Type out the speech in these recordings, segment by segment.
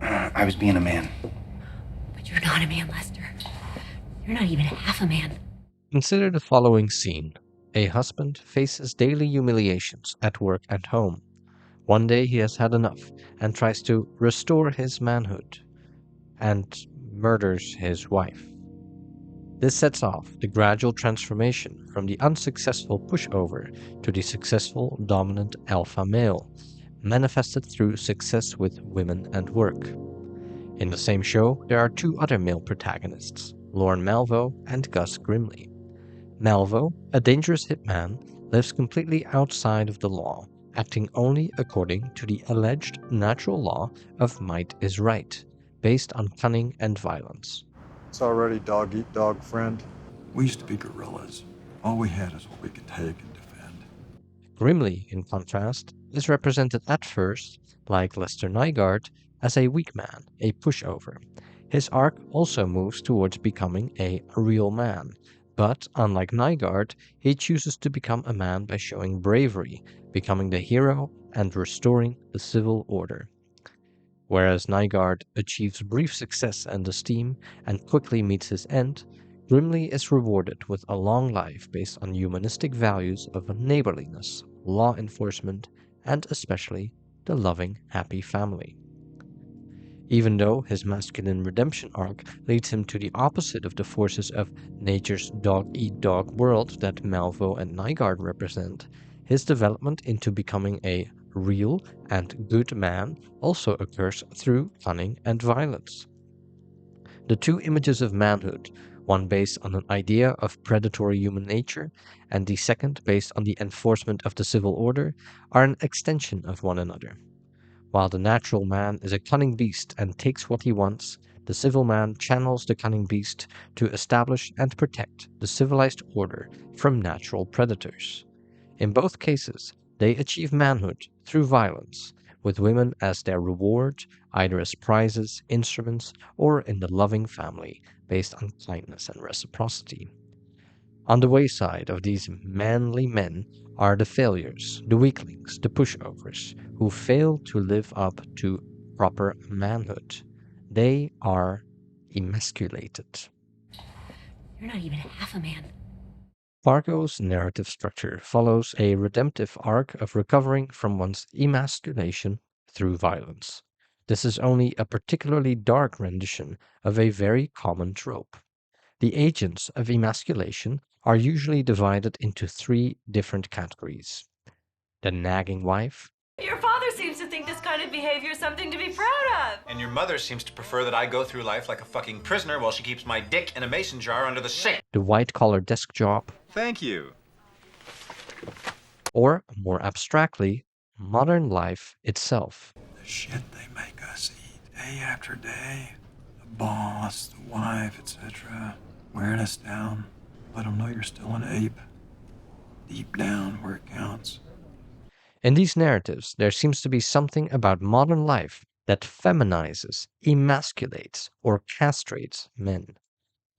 I was being a man. But you're not a man, Lester. You're not even half a man. Consider the following scene. A husband faces daily humiliations at work and home. One day he has had enough and tries to restore his manhood and murders his wife. This sets off the gradual transformation from the unsuccessful pushover to the successful dominant alpha male, manifested through success with women and work. In the same show, there are two other male protagonists, Lorne Malvo and Gus Grimley. Malvo, a dangerous hitman, lives completely outside of the law, acting only according to the alleged natural law of might is right, based on cunning and violence. It's already dog eat dog, friend. We used to be gorillas. All we had is what we could take and defend. Grimley, in contrast, is represented at first, like Lester Nygaard, as a weak man, a pushover. His arc also moves towards becoming a real man, but unlike Nygaard, he chooses to become a man by showing bravery, becoming the hero, and restoring the civil order. Whereas Nygaard achieves brief success and esteem and quickly meets his end, Grimley is rewarded with a long life based on humanistic values of neighborliness, law enforcement, and especially the loving, happy family. Even though his masculine redemption arc leads him to the opposite of the forces of nature's dog-eat-dog world that Malvo and Nygaard represent, his development into becoming a real and good man also occurs through cunning and violence. The two images of manhood, one based on an idea of predatory human nature and the second based on the enforcement of the civil order, are an extension of one another. While the natural man is a cunning beast and takes what he wants, the civil man channels the cunning beast to establish and protect the civilized order from natural predators. In both cases, they achieve manhood through violence, with women as their reward, either as prizes, instruments, or in the loving family based on kindness and reciprocity. On the wayside of these manly men are the failures, the weaklings, the pushovers, who fail to live up to proper manhood. They are emasculated. You're not even half a man. Fargo's narrative structure follows a redemptive arc of recovering from one's emasculation through violence. This is only a particularly dark rendition of a very common trope. The agents of emasculation are usually divided into three different categories: the nagging wife, Your father seems to think this kind of behavior is something to be proud of. And your mother seems to prefer that I go through life like a fucking prisoner while she keeps my dick in a mason jar under the sink. the white collar desk job, Thank you. or, more abstractly, modern life itself. The shit they make us eat day after day. The boss, the wife, etc. Wearing us down. Let them know you're still an ape. Deep down where it counts. In these narratives, there seems to be something about modern life that feminizes, emasculates, or castrates men.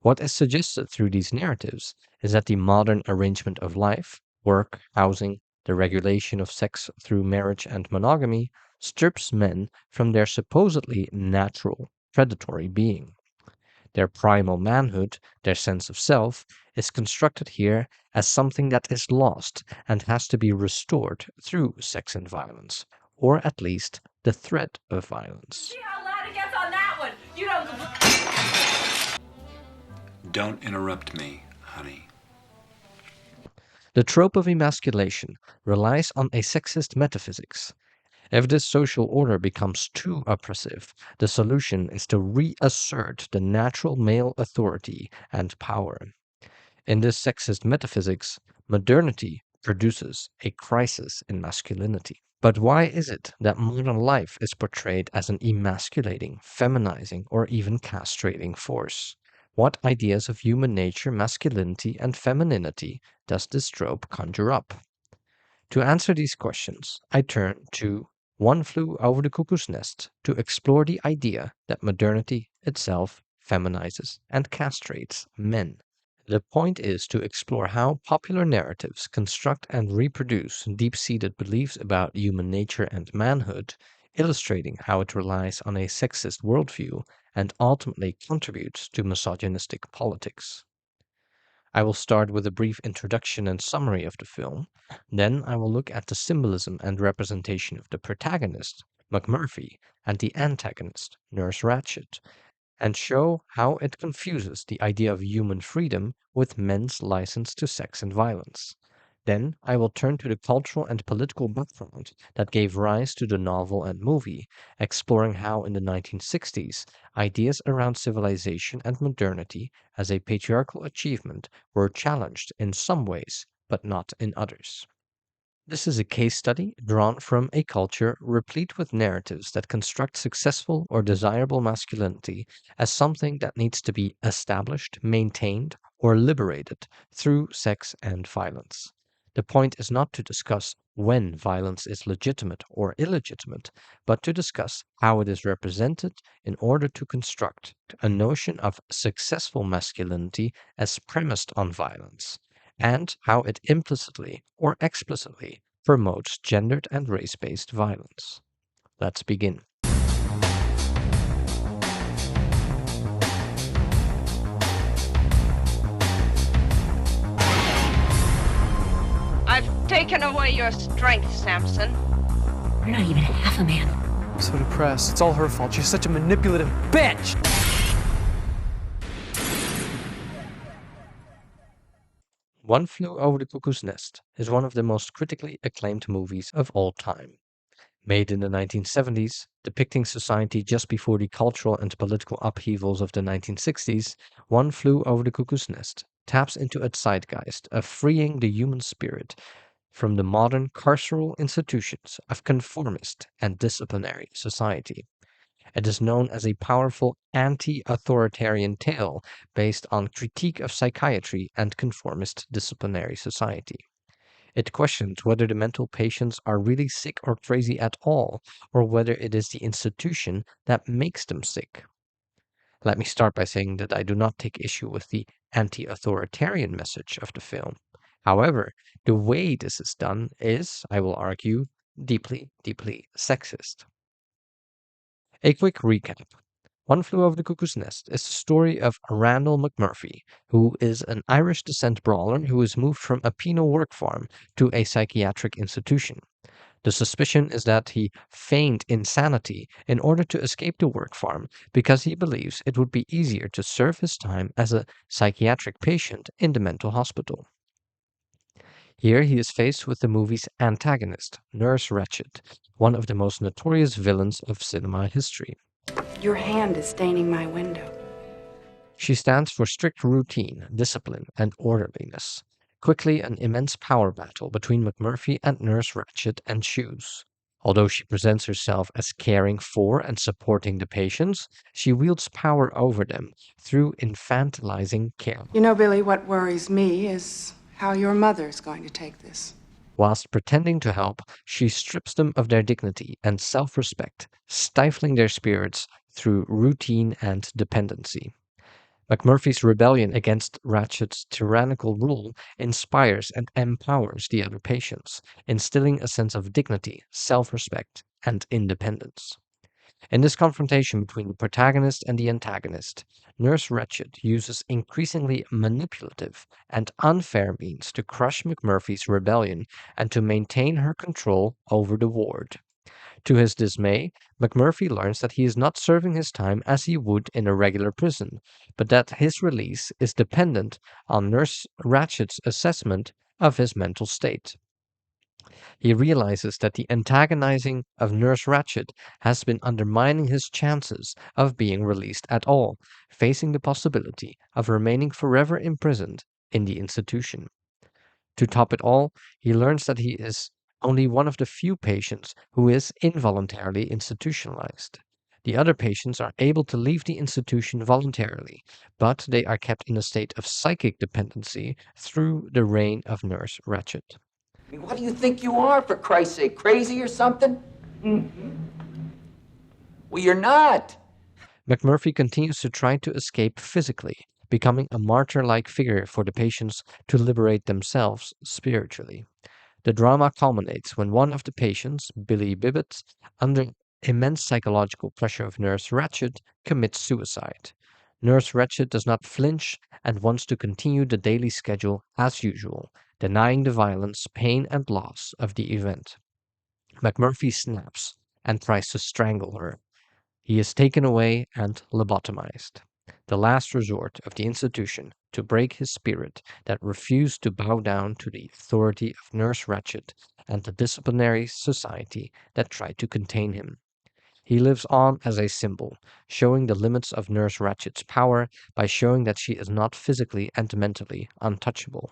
What is suggested through these narratives is that the modern arrangement of life, work, housing, the regulation of sex through marriage and monogamy, strips men from their supposedly natural, predatory being. Their primal manhood, their sense of self, is constructed here as something that is lost and has to be restored through sex and violence, or at least the threat of violence. See how loud it gets on that one. You don't. Don't interrupt me, honey. The trope of emasculation relies on a sexist metaphysics. If this social order becomes too oppressive, the solution is to reassert the natural male authority and power. In this sexist metaphysics, modernity produces a crisis in masculinity. But why is it that modern life is portrayed as an emasculating, feminizing, or even castrating force? What ideas of human nature, masculinity, and femininity does this trope conjure up? To answer these questions, I turn to One Flew Over the Cuckoo's Nest to explore the idea that modernity itself feminizes and castrates men. The point is to explore how popular narratives construct and reproduce deep seated beliefs about human nature and manhood illustrating how it relies on a sexist worldview and ultimately contributes to misogynistic politics. I will start with a brief introduction and summary of the film. Then I will look at the symbolism and representation of the protagonist, McMurphy, and the antagonist, Nurse Ratched, and show how it confuses the idea of human freedom with men's license to sex and violence. Then I will turn to the cultural and political background that gave rise to the novel and movie, exploring how in the 1960s ideas around civilization and modernity as a patriarchal achievement were challenged in some ways, but not in others. This is a case study drawn from a culture replete with narratives that construct successful or desirable masculinity as something that needs to be established, maintained, or liberated through sex and violence. The point is not to discuss when violence is legitimate or illegitimate, but to discuss how it is represented in order to construct a notion of successful masculinity as premised on violence, and how it implicitly or explicitly promotes gendered and race based violence. Let's begin. I've taken away your strength, Samson. You're not even half a man. I'm so depressed. It's all her fault. She's such a manipulative bitch! One Flew Over the Cuckoo's Nest is one of the most critically acclaimed movies of all time. Made in the 1970s, depicting society just before the cultural and political upheavals of the 1960s, One Flew Over the Cuckoo's Nest taps into a zeitgeist of freeing the human spirit from the modern carceral institutions of conformist and disciplinary society. It is known as a powerful anti-authoritarian tale based on critique of psychiatry and conformist disciplinary society. It questions whether the mental patients are really sick or crazy at all, or whether it is the institution that makes them sick. Let me start by saying that I do not take issue with the anti-authoritarian message of the film. However, the way this is done is, I will argue, deeply, deeply sexist. A quick recap. One Flew Over the Cuckoo's Nest is the story of Randall McMurphy, who is an Irish descent brawler who is moved from a penal work farm to a psychiatric institution. The suspicion is that he feigned insanity in order to escape the work farm because he believes it would be easier to serve his time as a psychiatric patient in the mental hospital. Here he is faced with the movie's antagonist, Nurse Ratched, one of the most notorious villains of cinema history. Your hand is staining my window. She stands for strict routine, discipline, and orderliness. Quickly, an immense power battle between McMurphy and Nurse Ratched ensues. Although she presents herself as caring for and supporting the patients, she wields power over them through infantilizing care. You know, Billy, what worries me is how your mother's going to take this. Whilst pretending to help, she strips them of their dignity and self-respect, stifling their spirits through routine and dependency. McMurphy's rebellion against Ratched's tyrannical rule inspires and empowers the other patients, instilling a sense of dignity, self-respect, and independence. In this confrontation between the protagonist and the antagonist, Nurse Ratched uses increasingly manipulative and unfair means to crush McMurphy's rebellion and to maintain her control over the ward. To his dismay, McMurphy learns that he is not serving his time as he would in a regular prison, but that his release is dependent on Nurse Ratched's assessment of his mental state. He realizes that the antagonizing of Nurse Ratched has been undermining his chances of being released at all, facing the possibility of remaining forever imprisoned in the institution. To top it all, he learns that he is only one of the few patients who is involuntarily institutionalized. The other patients are able to leave the institution voluntarily, but they are kept in a state of psychic dependency through the reign of Nurse Ratched. What do you think you are, for Christ's sake? Crazy or something? Well, you're not. McMurphy continues to try to escape physically, becoming a martyr-like figure for the patients to liberate themselves spiritually. The drama culminates when one of the patients, Billy Bibbett, under immense psychological pressure of Nurse Ratched, commits suicide. Nurse Ratched does not flinch and wants to continue the daily schedule as usual, denying the violence, pain, and loss of the event. McMurphy snaps and tries to strangle her. He is taken away and lobotomized, the last resort of the institution to break his spirit that refused to bow down to the authority of Nurse Ratched and the disciplinary society that tried to contain him. He lives on as a symbol, showing the limits of Nurse Ratched's power by showing that she is not physically and mentally untouchable.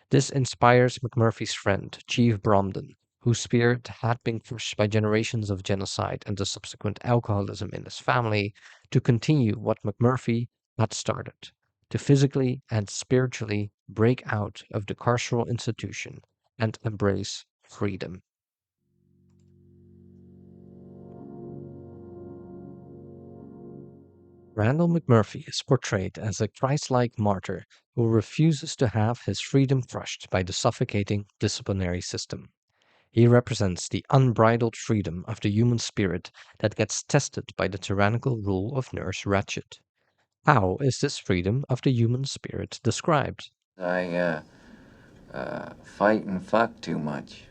This inspires McMurphy's friend, Chief Bromden, whose spirit had been crushed by generations of genocide and the subsequent alcoholism in his family, to continue what McMurphy had started, to physically and spiritually break out of the carceral institution and embrace freedom. Randall McMurphy is portrayed as a Christ-like martyr who refuses to have his freedom crushed by the suffocating disciplinary system. He represents the unbridled freedom of the human spirit that gets tested by the tyrannical rule of Nurse Ratched. How is this freedom of the human spirit described? I fight and fuck too much.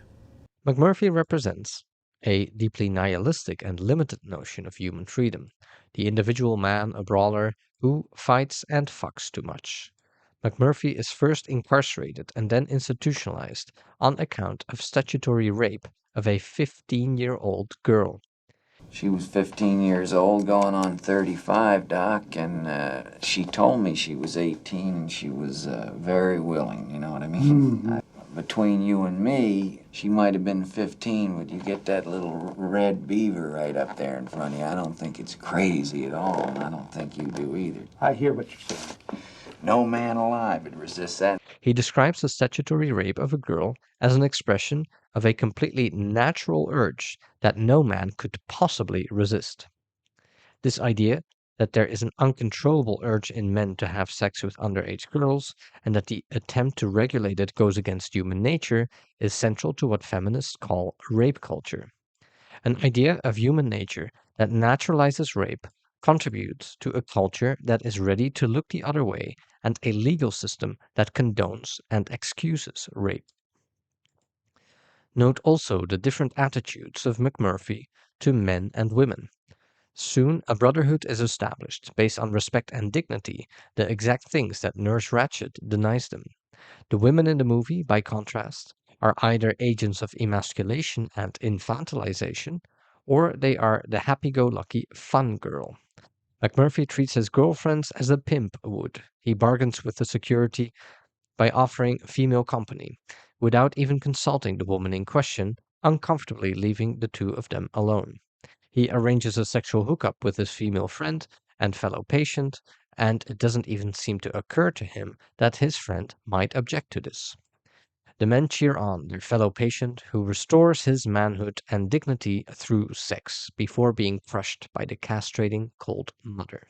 McMurphy represents a deeply nihilistic and limited notion of human freedom, the individual man, a brawler, who fights and fucks too much. McMurphy is first incarcerated and then institutionalized on account of statutory rape of a 15-year-old girl. She was 15 years old, going on 35, Doc, and she told me she was 18 and she was very willing, you know what I mean? Between you and me, she might have been 15, but you get that little red beaver right up there in front of you. I don't think it's crazy at all, and I don't think you do either. I hear what you're saying. No man alive would resist that. He describes the statutory rape of a girl as an expression of a completely natural urge that no man could possibly resist. This idea that there is an uncontrollable urge in men to have sex with underage girls, and that the attempt to regulate it goes against human nature, is central to what feminists call rape culture. An idea of human nature that naturalizes rape contributes to a culture that is ready to look the other way and a legal system that condones and excuses rape. Note also the different attitudes of McMurphy to men and women. Soon, a brotherhood is established based on respect and dignity, the exact things that Nurse Ratched denies them. The women in the movie, by contrast, are either agents of emasculation and infantilization, or they are the happy-go-lucky fun girl. McMurphy treats his girlfriends as a pimp would. He bargains with the security by offering female company, without even consulting the woman in question, uncomfortably leaving the two of them alone. He arranges a sexual hookup with his female friend and fellow patient, and it doesn't even seem to occur to him that his friend might object to this. The men cheer on their fellow patient who restores his manhood and dignity through sex before being crushed by the castrating cold mother.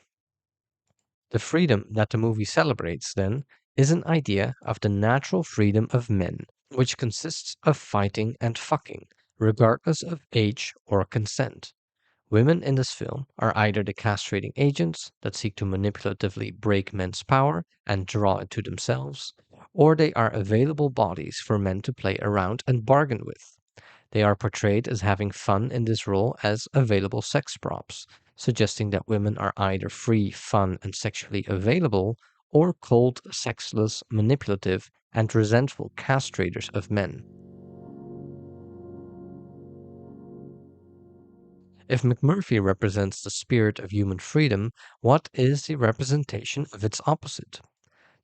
The freedom that the movie celebrates, then, is an idea of the natural freedom of men, which consists of fighting and fucking, regardless of age or consent. Women in this film are either the castrating agents that seek to manipulatively break men's power and draw it to themselves, or they are available bodies for men to play around and bargain with. They are portrayed as having fun in this role as available sex props, suggesting that women are either free, fun, and sexually available, or cold, sexless, manipulative, and resentful castrators of men. If McMurphy represents the spirit of human freedom, what is the representation of its opposite?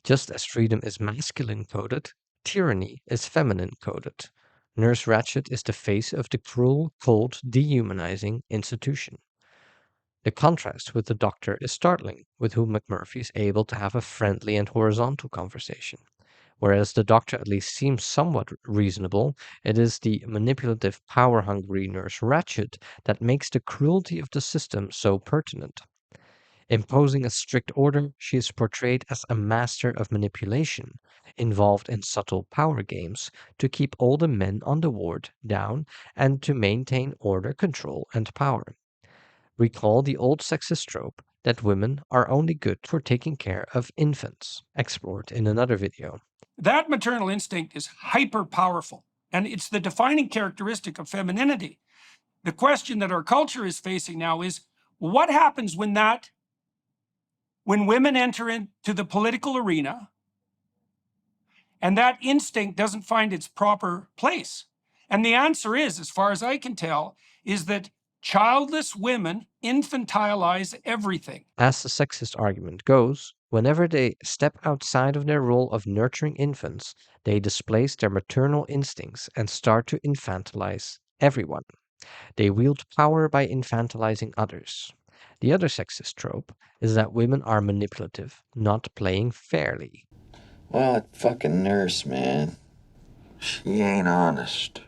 Just as freedom is masculine coded, tyranny is feminine coded. Nurse Ratched is the face of the cruel, cold, dehumanizing institution. The contrast with the doctor is startling, with whom McMurphy is able to have a friendly and horizontal conversation. Whereas the doctor at least seems somewhat reasonable, it is the manipulative, power-hungry Nurse Ratched that makes the cruelty of the system so pertinent. Imposing a strict order, she is portrayed as a master of manipulation, involved in subtle power games to keep all the men on the ward down and to maintain order, control, and power. Recall the old sexist trope that women are only good for taking care of infants, explored in another video. That maternal instinct is hyper powerful, and it's the defining characteristic of femininity. The question that our culture is facing now is, what happens when women enter into the political arena and that instinct doesn't find its proper place? And the answer is, as far as I can tell, is that childless women infantilize everything. As the sexist argument goes, whenever they step outside of their role of nurturing infants, they displace their maternal instincts and start to infantilize everyone. They wield power by infantilizing others. The other sexist trope is that women are manipulative, not playing fairly. Well, that fucking nurse, man. She ain't honest.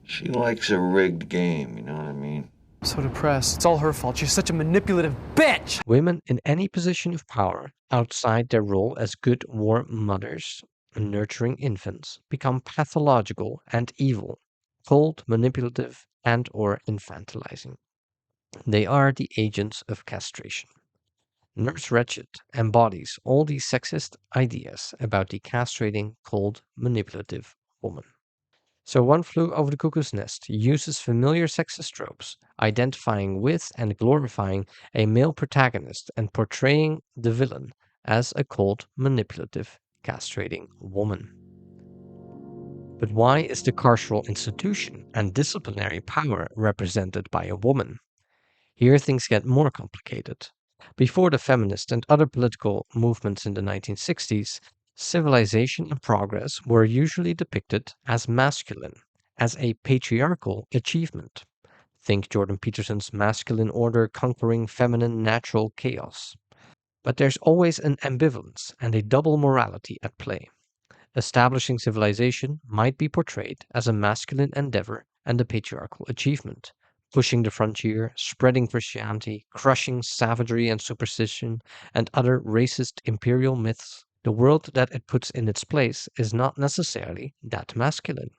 She likes a rigged game, you know what I mean? I'm so depressed. It's all her fault. She's such a manipulative bitch! Women in any position of power outside their role as good warm mothers and nurturing infants become pathological and evil, cold, manipulative, and or infantilizing. They are the agents of castration. Nurse Ratched embodies all these sexist ideas about the castrating, cold, manipulative woman. So One Flew Over the Cuckoo's Nest uses familiar sexist tropes, identifying with and glorifying a male protagonist and portraying the villain as a cold, manipulative, castrating woman. But why is the carceral institution and disciplinary power represented by a woman? Here things get more complicated. Before the feminist and other political movements in the 1960s, civilization and progress were usually depicted as masculine, as a patriarchal achievement. Think Jordan Peterson's masculine order conquering feminine natural chaos. But there's always an ambivalence and a double morality at play. Establishing civilization might be portrayed as a masculine endeavor and a patriarchal achievement, pushing the frontier, spreading Christianity, crushing savagery and superstition, and other racist imperial myths. The world that it puts in its place is not necessarily that masculine.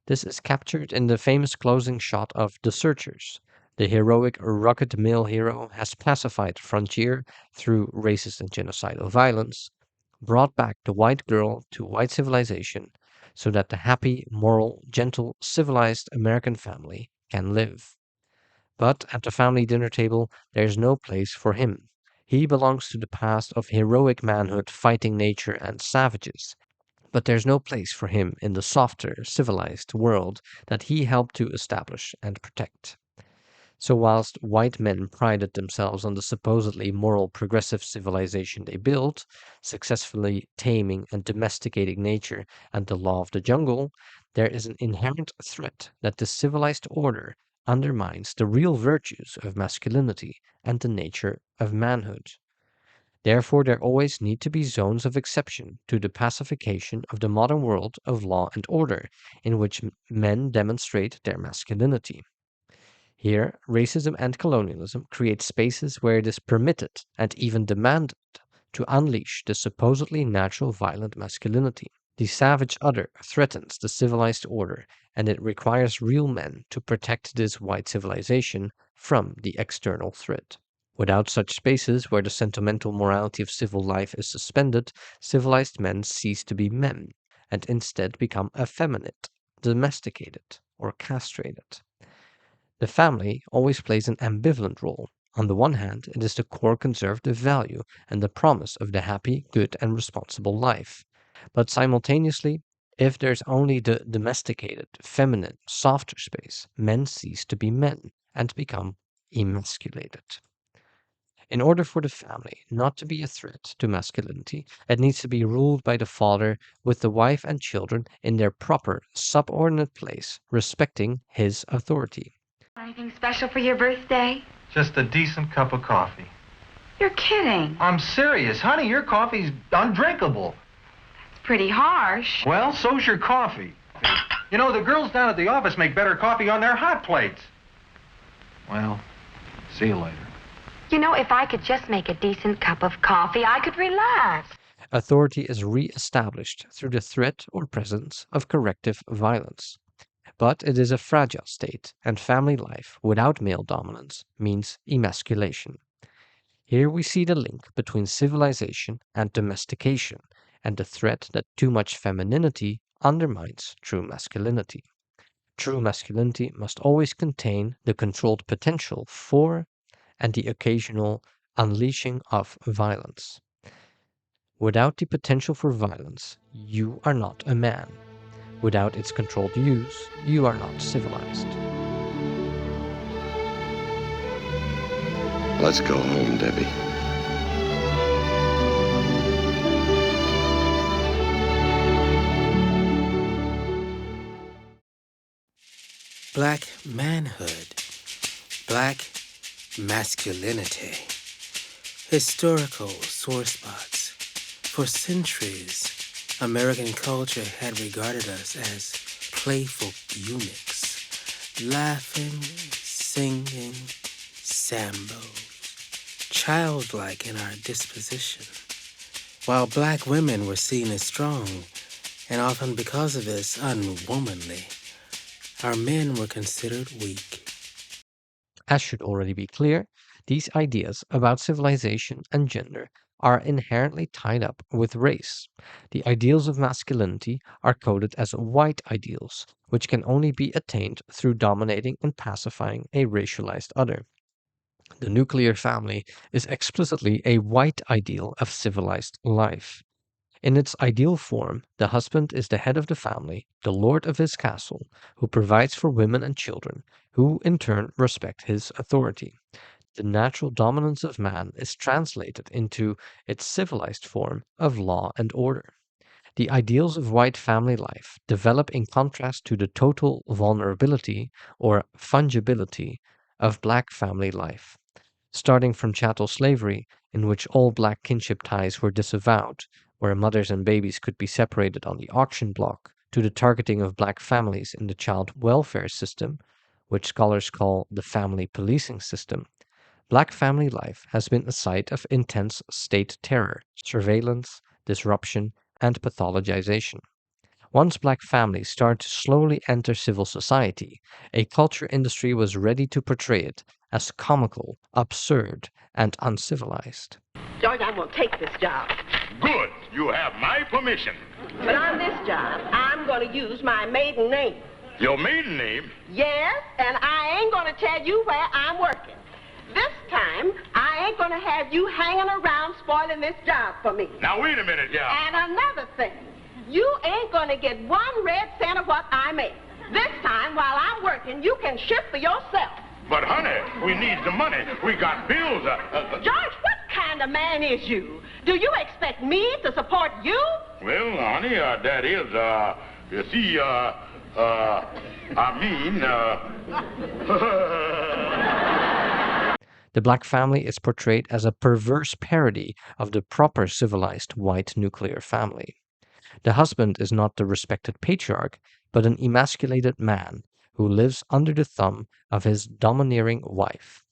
This is captured in the famous closing shot of The Searchers. The heroic, rugged male hero has pacified the frontier through racist and genocidal violence, brought back the white girl to white civilization, so that the happy, moral, gentle, civilized American family can live. But at the family dinner table, there's no place for him. He belongs to the past of heroic manhood fighting nature and savages. But there's no place for him in the softer, civilized world that he helped to establish and protect. So whilst white men prided themselves on the supposedly moral progressive civilization they built, successfully taming and domesticating nature and the law of the jungle, there is an inherent threat that the civilized order undermines the real virtues of masculinity and the nature of manhood. Therefore, there always need to be zones of exception to the pacification of the modern world of law and order, in which men demonstrate their masculinity. Here, racism and colonialism create spaces where it is permitted and even demanded to unleash the supposedly natural violent masculinity. The savage other threatens the civilized order, and it requires real men to protect this white civilization from the external threat. Without such spaces where the sentimental morality of civil life is suspended, civilized men cease to be men, and instead become effeminate, domesticated, or castrated. The family always plays an ambivalent role. On the one hand, it is the core conservative value and the promise of the happy, good, and responsible life. But simultaneously, if there's only the domesticated, feminine, softer space, men cease to be men and become emasculated. In order for the family not to be a threat to masculinity, it needs to be ruled by the father with the wife and children in their proper, subordinate place, respecting his authority. Anything special for your birthday? Just a decent cup of coffee. You're kidding. I'm serious. Honey, your coffee's undrinkable. It's pretty harsh. Well, so's your coffee. You know, the girls down at the office make better coffee on their hot plates. Well, see you later. You know, if I could just make a decent cup of coffee, I could relax. Authority is re-established through the threat or presence of corrective violence. But it is a fragile state, and family life without male dominance means emasculation. Here we see the link between civilization and domestication, and the threat that too much femininity undermines true masculinity. True masculinity must always contain the controlled potential for and the occasional unleashing of violence. Without the potential for violence, you are not a man. Without its controlled use, you are not civilized. Let's go home, Debbie. Black manhood, black masculinity, historical sore spots. For centuries, American culture had regarded us as playful eunuchs, laughing, singing, sambos, childlike in our disposition, while black women were seen as strong, and often because of this, unwomanly. Our men were considered weak. As should already be clear, these ideas about civilization and gender are inherently tied up with race. The ideals of masculinity are coded as white ideals, which can only be attained through dominating and pacifying a racialized other. The nuclear family is explicitly a white ideal of civilized life. In its ideal form, the husband is the head of the family, the lord of his castle, who provides for women and children, who in turn respect his authority. The natural dominance of man is translated into its civilized form of law and order. The ideals of white family life develop in contrast to the total vulnerability or fungibility of black family life. Starting from chattel slavery, in which all black kinship ties were disavowed, where mothers and babies could be separated on the auction block, to the targeting of black families in the child welfare system, which scholars call the family policing system, black family life has been a site of intense state terror, surveillance, disruption, and pathologization. Once black families started to slowly enter civil society, a culture industry was ready to portray it as comical, absurd, and uncivilized. George, I'm going to take this job. Good. You have my permission. But on this job, I'm going to use my maiden name. Your maiden name? Yes, and I ain't going to tell you where I'm working. This time, I ain't going to have you hanging around spoiling this job for me. Now, wait a minute, yeah. And another thing, you ain't going to get 1 red cent of what I make. This time, while I'm working, you can ship for yourself. But, honey, we need the money. We got bills. George, what kind of man is you? Do you expect me to support you? Well, honey, that is, you see, I mean, The black family is portrayed as a perverse parody of the proper civilized white nuclear family. The husband is not the respected patriarch, but an emasculated man who lives under the thumb of his domineering wife.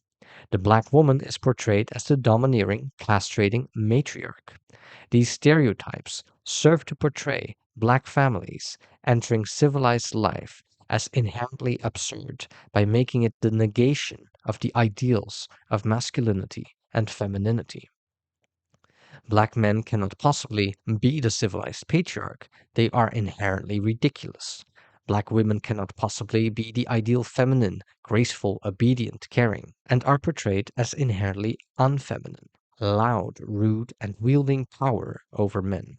The black woman is portrayed as the domineering, castrating matriarch. These stereotypes serve to portray black families entering civilized life as inherently absurd by making it the negation of the ideals of masculinity and femininity. Black men cannot possibly be the civilized patriarch. They are inherently ridiculous. Black women cannot possibly be the ideal feminine, graceful, obedient, caring, and are portrayed as inherently unfeminine, loud, rude, and wielding power over men.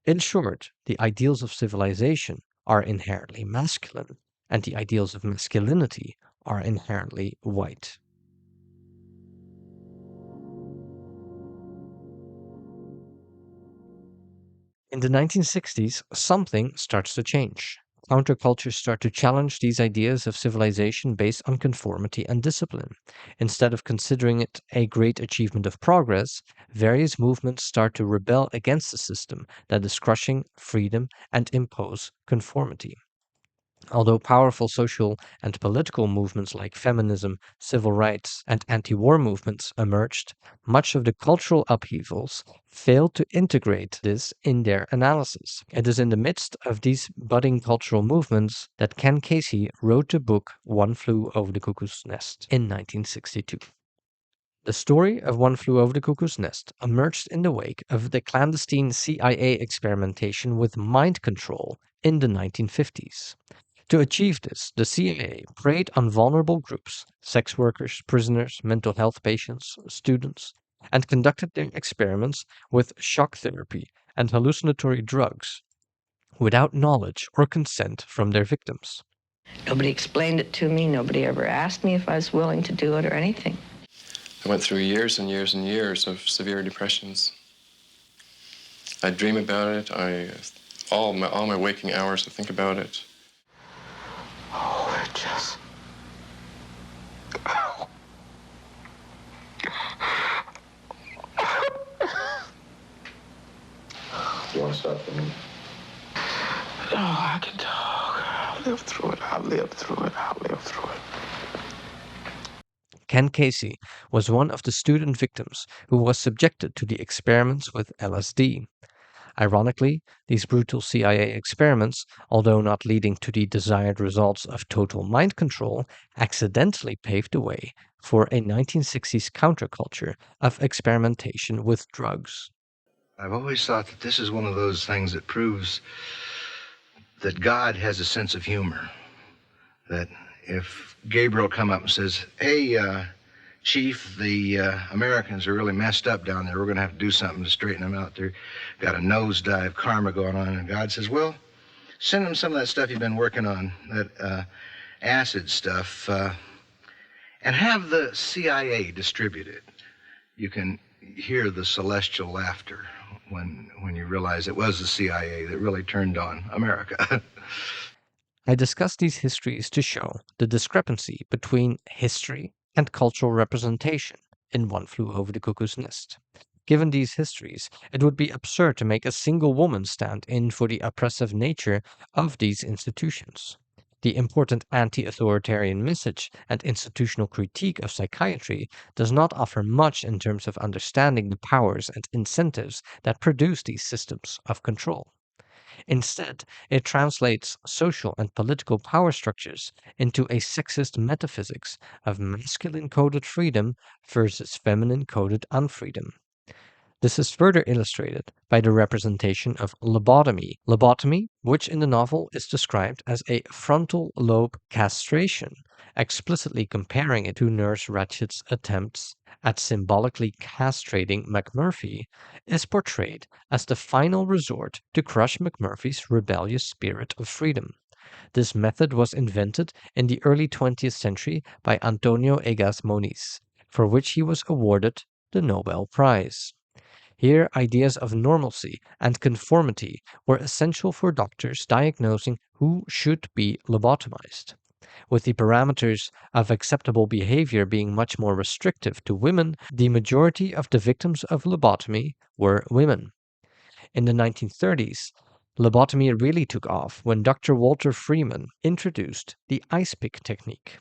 In short, the ideals of civilization are inherently masculine, and the ideals of masculinity are inherently white. In the 1960s, something starts to change. Countercultures start to challenge these ideas of civilization based on conformity and discipline. Instead of considering it a great achievement of progress, various movements start to rebel against the system that is crushing freedom and impose conformity. Although powerful social and political movements like feminism, civil rights, and anti-war movements emerged, much of the cultural upheavals failed to integrate this in their analysis. It is in the midst of these budding cultural movements that Ken Casey wrote the book One Flew Over the Cuckoo's Nest in 1962. The story of One Flew Over the Cuckoo's Nest emerged in the wake of the clandestine CIA experimentation with mind control in the 1950s. To achieve this, the CIA preyed on vulnerable groups, sex workers, prisoners, mental health patients, students, and conducted their experiments with shock therapy and hallucinatory drugs without knowledge or consent from their victims. Nobody explained it to me. Nobody ever asked me if I was willing to do it or anything. I went through years and years and years of severe depressions. I dream about it. All my waking hours, I think about it. Oh, it just... You want to start for me? Oh, I can talk. I'll live through it. I'll live through it. I'll live through it. Ken Casey was one of the student victims who was subjected to the experiments with LSD. Ironically, these brutal CIA experiments, although not leading to the desired results of total mind control, accidentally paved the way for a 1960s counterculture of experimentation with drugs. I've always thought that this is one of those things that proves that God has a sense of humor. That if Gabriel come up and says, hey, Chief, the Americans are really messed up down there. We're going to have to do something to straighten them out. They've got a nosedive karma going on. And God says, well, send them some of that stuff you've been working on, that acid stuff, and have the CIA distribute it. You can hear the celestial laughter when you realize it was the CIA that really turned on America. I discuss these histories to show the discrepancy between history and cultural representation in One Flew Over the Cuckoo's Nest. Given these histories, it would be absurd to make a single woman stand in for the oppressive nature of these institutions. The important anti-authoritarian message and institutional critique of psychiatry does not offer much in terms of understanding the powers and incentives that produce these systems of control. Instead, it translates social and political power structures into a sexist metaphysics of masculine-coded freedom versus feminine-coded unfreedom. This is further illustrated by the representation of lobotomy. Lobotomy, which in the novel is described as a frontal lobe castration, explicitly comparing it to Nurse Ratched's attempts at symbolically castrating McMurphy, is portrayed as the final resort to crush McMurphy's rebellious spirit of freedom. This method was invented in the early 20th century by Antonio Egas Moniz, for which he was awarded the Nobel Prize. Here, ideas of normalcy and conformity were essential for doctors diagnosing who should be lobotomized. With the parameters of acceptable behavior being much more restrictive to women, the majority of the victims of lobotomy were women. In the 1930s, lobotomy really took off when Dr. Walter Freeman introduced the ice pick technique.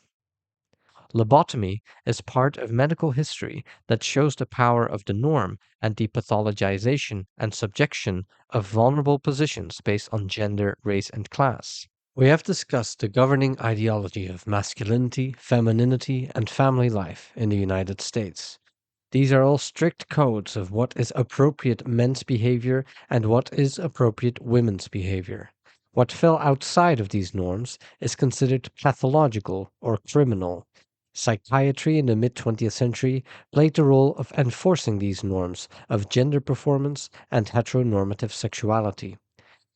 Lobotomy is part of medical history that shows the power of the norm and the pathologization and subjection of vulnerable positions based on gender, race, and class. We have discussed the governing ideology of masculinity, femininity, and family life in the United States. These are all strict codes of what is appropriate men's behavior and what is appropriate women's behavior. What fell outside of these norms is considered pathological or criminal. Psychiatry in the mid-20th century played the role of enforcing these norms of gender performance and heteronormative sexuality.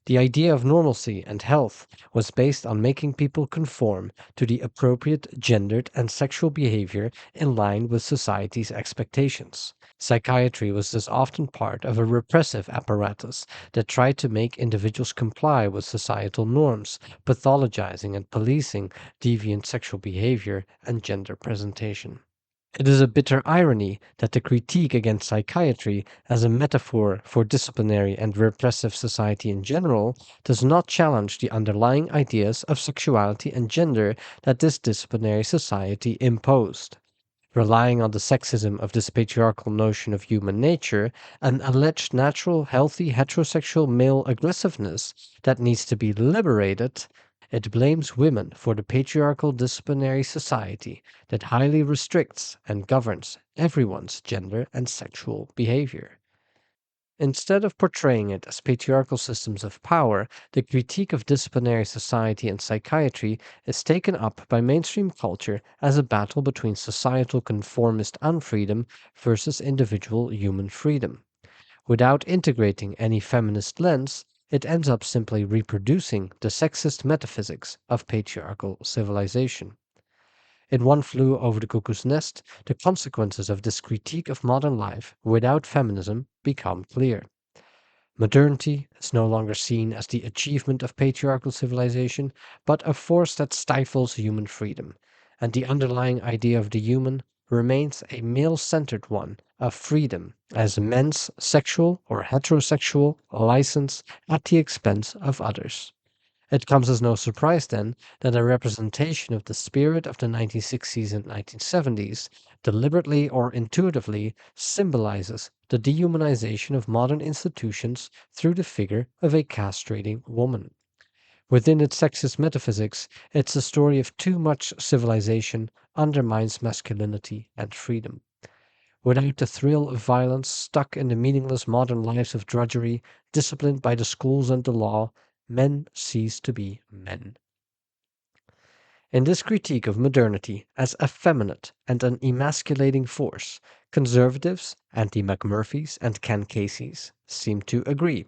The idea of normalcy and health was based on making people conform to the appropriate gendered and sexual behavior in line with society's expectations. Psychiatry was thus often part of a repressive apparatus that tried to make individuals comply with societal norms, pathologizing and policing deviant sexual behavior and gender presentation. It is a bitter irony that the critique against psychiatry as a metaphor for disciplinary and repressive society in general does not challenge the underlying ideas of sexuality and gender that this disciplinary society imposed. Relying on the sexism of this patriarchal notion of human nature, an alleged natural, healthy, heterosexual male aggressiveness that needs to be liberated, it blames women for the patriarchal disciplinary society that highly restricts and governs everyone's gender and sexual behavior. Instead of portraying it as patriarchal systems of power, the critique of disciplinary society and psychiatry is taken up by mainstream culture as a battle between societal conformist unfreedom versus individual human freedom. Without integrating any feminist lens, it ends up simply reproducing the sexist metaphysics of patriarchal civilization. In One Flew Over the Cuckoo's Nest, the consequences of this critique of modern life without feminism become clear. Modernity is no longer seen as the achievement of patriarchal civilization, but a force that stifles human freedom, and the underlying idea of the human remains a male-centered one of freedom as men's sexual or heterosexual license at the expense of others. It comes as no surprise, then, that a representation of the spirit of the 1960s and 1970s deliberately or intuitively symbolizes the dehumanization of modern institutions through the figure of a castrating woman. Within its sexist metaphysics, it's a story of too much civilization undermines masculinity and freedom. Without the thrill of violence, stuck in the meaningless modern lives of drudgery, disciplined by the schools and the law, men cease to be men. In this critique of modernity as effeminate and an emasculating force, conservatives, anti-McMurphys and Ken Caseys, seem to agree.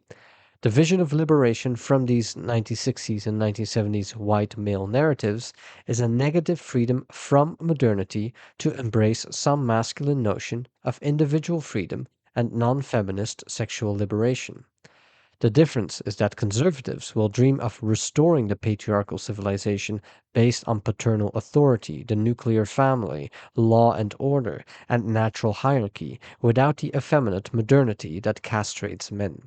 The vision of liberation from these 1960s and 1970s white male narratives is a negative freedom from modernity to embrace some masculine notion of individual freedom and non-feminist sexual liberation. The difference is that conservatives will dream of restoring the patriarchal civilization based on paternal authority, the nuclear family, law and order, and natural hierarchy, without the effeminate modernity that castrates men.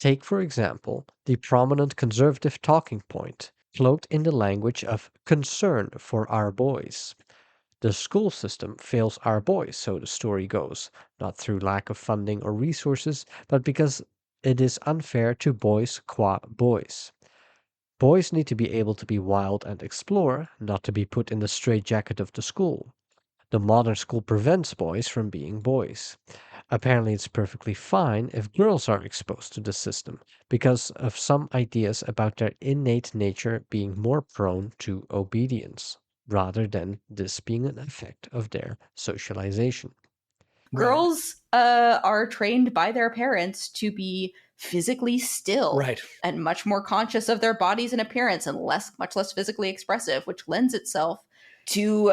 Take, for example, the prominent conservative talking point, cloaked in the language of concern for our boys. The school system fails our boys, so the story goes, not through lack of funding or resources, but because it is unfair to boys qua boys. Boys need to be able to be wild and explore, not to be put in the straitjacket of the school. The modern school prevents boys from being boys. Apparently, it's perfectly fine if girls are exposed to the system because of some ideas about their innate nature being more prone to obedience, rather than this being an effect of their socialization. Girls are trained by their parents to be physically still and much more conscious of their bodies and appearance and much less physically expressive, which lends itself to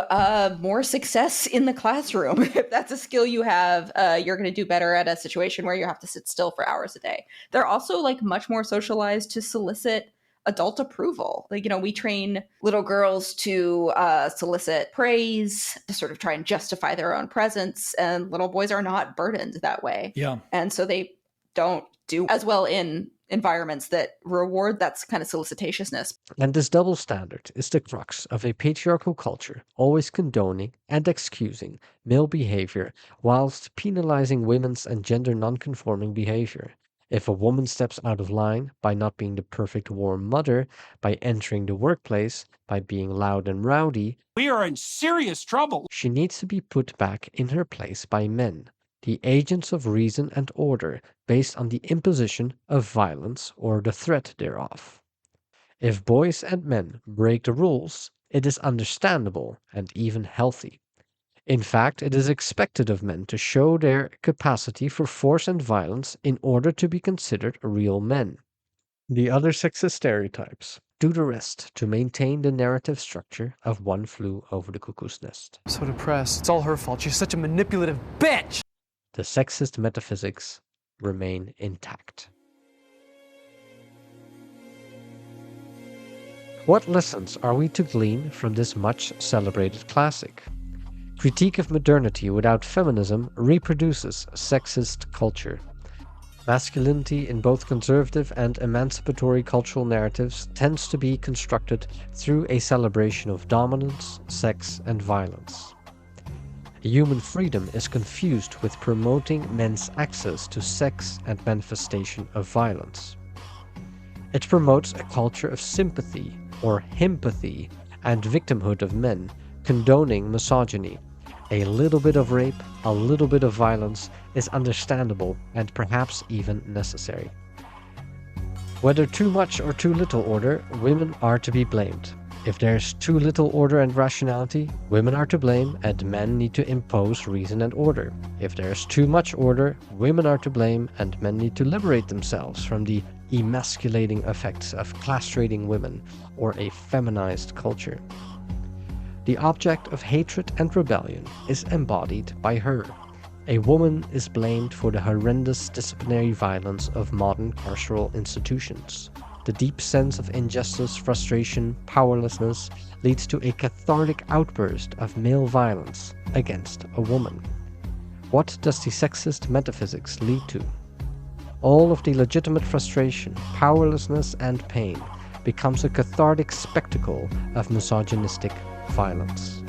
more success in the classroom. If that's a skill you have, you're going to do better at a situation where you have to sit still for hours a day. They're also like much more socialized to solicit adult approval. Like, we train little girls to solicit praise, to sort of try and justify their own presence, and little boys are not burdened that way. Yeah. And so they don't do as well in environments that reward that kind of solicitaciousness. And this double standard is the crux of a patriarchal culture, always condoning and excusing male behavior whilst penalizing women's and gender nonconforming behavior. If a woman steps out of line by not being the perfect warm mother, by entering the workplace, by being loud and rowdy, we are in serious trouble. She needs to be put back in her place by men, the agents of reason and order based on the imposition of violence or the threat thereof. If boys and men break the rules, it is understandable and even healthy. In fact, it is expected of men to show their capacity for force and violence in order to be considered real men. The other sexist stereotypes do the rest to maintain the narrative structure of One Flew Over the Cuckoo's Nest. I'm so depressed. It's all her fault. She's such a manipulative bitch! The sexist metaphysics remain intact. What lessons are we to glean from this much celebrated classic? Critique of modernity without feminism reproduces sexist culture. Masculinity in both conservative and emancipatory cultural narratives tends to be constructed through a celebration of dominance, sex, and violence. Human freedom is confused with promoting men's access to sex and manifestation of violence. It promotes a culture of sympathy or himpathy and victimhood of men, condoning misogyny. A little bit of rape, a little bit of violence is understandable and perhaps even necessary. Whether too much or too little order, women are to be blamed. If there's too little order and rationality, women are to blame and men need to impose reason and order. If there's too much order, women are to blame and men need to liberate themselves from the emasculating effects of castrating women or a feminized culture. The object of hatred and rebellion is embodied by her. A woman is blamed for the horrendous disciplinary violence of modern carceral institutions. The deep sense of injustice, frustration, powerlessness leads to a cathartic outburst of male violence against a woman. What does the sexist metaphysics lead to? All of the legitimate frustration, powerlessness, and pain becomes a cathartic spectacle of misogynistic violence.